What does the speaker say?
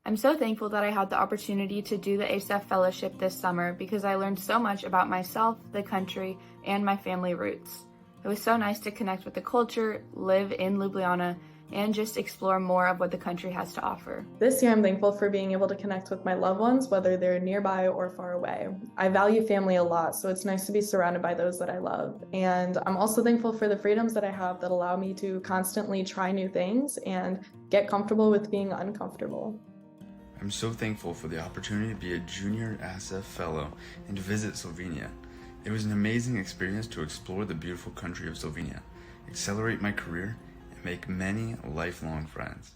I'm so thankful that I had the opportunity to do the ASEF fellowship this summer because I learned so much about myself, the country, and my family roots. It was so nice to connect with the culture, live in Ljubljana, and just explore more of what the country has to offer. This year I'm thankful for being able to connect with my loved ones, whether they're nearby or far away. I value family a lot, so it's nice to be surrounded by those that I love. And I'm also thankful for the freedoms that I have that allow me to constantly try new things and get comfortable with being uncomfortable. I'm so thankful for the opportunity to be a junior ASEF fellow and to visit Slovenia. It was an amazing experience to explore the beautiful country of Slovenia, accelerate my career, and make many lifelong friends.